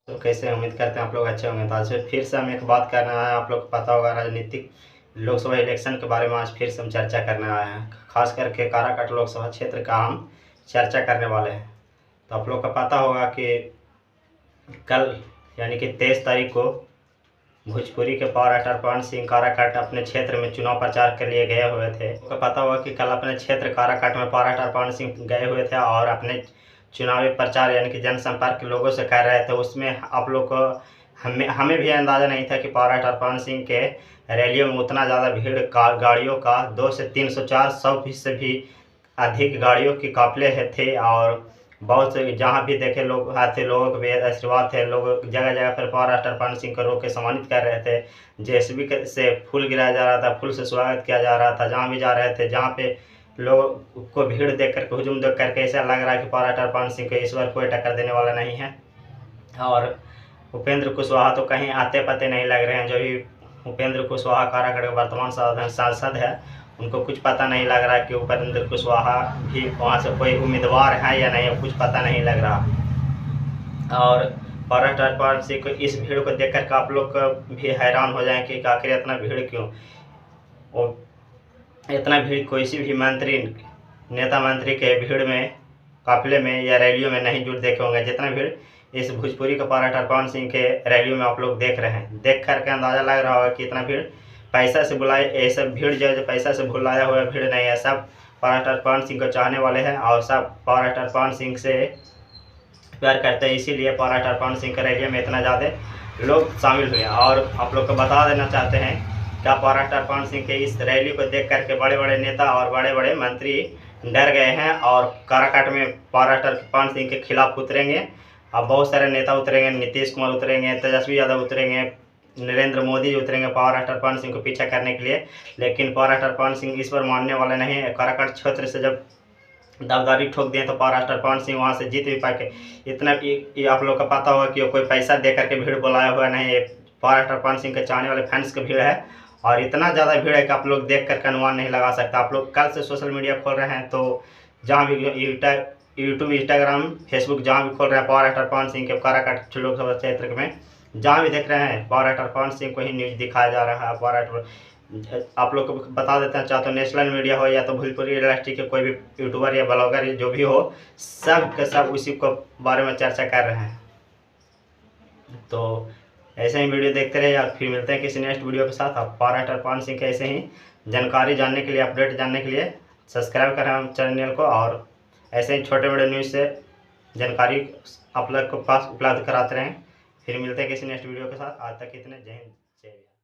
तो कैसे उम्मीद करते हैं आप लोग अच्छे होंगे। तो आज फिर से हम एक बात करने आए हैं, आप लोग को पता होगा राजनीतिक लोकसभा इलेक्शन के बारे में आज फिर से हम चर्चा करने आए हैं। खास करके काराकाट लोकसभा क्षेत्र का हम चर्चा करने वाले हैं। तो आप लोग को पता होगा कि कल यानी कि 23 तारीख को भोजपुरी के पावर स्टार पवन सिंह काराकाट अपने क्षेत्र में चुनाव प्रचार के लिए गए हुए थे। आपको पता होगा कि कल अपने क्षेत्र काराकाट में पावर स्टार पवन सिंह गए हुए थे और अपने चुनावी प्रचार यानी कि जनसंपर्क लोगों से कर रहे थे। उसमें आप लोग को हमें भी अंदाज़ा नहीं था कि पावर स्टार पवन सिंह के रैलियों में उतना ज़्यादा भीड़ गाड़ियों का 200 से 300 400 से भी अधिक गाड़ियों के काफिले थे। और बहुत से जहाँ भी देखे लोग आते, लोगों के भी आशीर्वाद थे। लोग जगह जगह पर पावर स्टार पवन सिंह को रोक के सम्मानित कर रहे थे। जेसीबी से फूल गिराया जा रहा था, फूल से स्वागत किया जा रहा था। जहाँ भी जा रहे थे, जहाँ पे लोग को भीड़ देख करके, हुजूम देख करके ऐसा लग रहा है कि पावर स्टार पवन सिंह को इस बार कोई टक्कर देने वाला नहीं है। और उपेंद्र कुशवाहा तो कहीं आते पते नहीं लग रहे हैं। जो भी उपेंद्र कुशवाहा काराकाट के वर्तमान सांसद है, उनको कुछ पता नहीं लग रहा कि उपेंद्र कुशवाहा भी वहाँ से कोई उम्मीदवार है या नहीं, कुछ पता नहीं लग रहा। और पावर स्टार पवन सिंह को इस भीड़ को देख कर आप लोग भी हैरान हो जाएं कि आखिर इतना भीड़ क्यों। इतना भीड़ कोई सी भी मंत्री, नेता मंत्री के भीड़ में, काफिले में या रैलियों में नहीं जुट देखे होंगे जितना भीड़ इस भोजपुरी का पावर स्टार पवन सिंह के रैलियों में आप लोग देख रहे हैं। देख करके अंदाज़ा लग रहा होगा कि इतना भीड़ पैसा से बुलाए, ऐसा भीड़ जो पैसा से बुलाया हुआ भीड़ नहीं है। सब पावर स्टार पवन सिंह को चाहने वाले हैं और सब पावर स्टार पवन सिंह से प्यार करते हैं। इसीलिए पावर स्टार पवन सिंह के रैली में इतना ज़्यादा लोग शामिल हुए। और आप लोग को बता देना चाहते हैं क्या पावर स्टार पवन सिंह के इस रैली को देख करके बड़े बड़े नेता और बड़े बड़े मंत्री डर गए हैं और काराकाट में पावर स्टार पवन सिंह के खिलाफ उतरेंगे। अब बहुत सारे नेता उतरेंगे, नीतीश कुमार उतरेंगे, तेजस्वी यादव उतरेंगे, नरेंद्र मोदी उतरेंगे पावर स्टार पवन सिंह को पीछा करने के लिए। लेकिन पावर स्टार पवन सिंह इस पर मानने वाले नहीं है। काराकाट क्षेत्र से जब दावदारी ठोक दिए तो पावर स्टार पवन सिंह वहाँ से जीत भी पाए। इतना आप लोग का पता होगा कि कोई पैसा दे करके भीड़ बुलाया हुआ नहीं है। पावर स्टार पवन सिंह के चाहने वाले फैंस की भीड़ है और इतना ज़्यादा भीड़ है कि आप लोग देख करके अनुमान नहीं लगा सकता। आप लोग कल से सोशल मीडिया खोल रहे हैं तो जहाँ भी यूट्यूब, इंस्टाग्राम, फेसबुक जहाँ भी खोल रहे हैं पावर स्टार पवन सिंह के काराकाट लोकसभा क्षेत्र में जहाँ भी देख रहे हैं पावर स्टार पवन सिंह को ही न्यूज़ दिखाया जा रहा है। पावर स्टार आप लोग को बता देते हैं, चाहे तो नेशनल मीडिया हो या तो भोजपुरी इंडस्ट्री के कोई भी यूट्यूबर या ब्लॉगर जो भी हो, सब के सब उसी को बारे में चर्चा कर रहे हैं। तो ऐसे ही वीडियो देखते रहे और फिर मिलते हैं किसी नेक्स्ट वीडियो के साथ। आप पावर स्टार पवन सिंह के ऐसे ही जानकारी जानने के लिए, अपडेट जानने के लिए सब्सक्राइब करें हम चैनल को और ऐसे ही छोटे बड़े न्यूज़ से जानकारी आप लोग को पास उपलब्ध कराते रहें। फिर मिलते हैं किसी नेक्स्ट वीडियो के साथ। आज तक इतने, जय हिंद, जय भारत।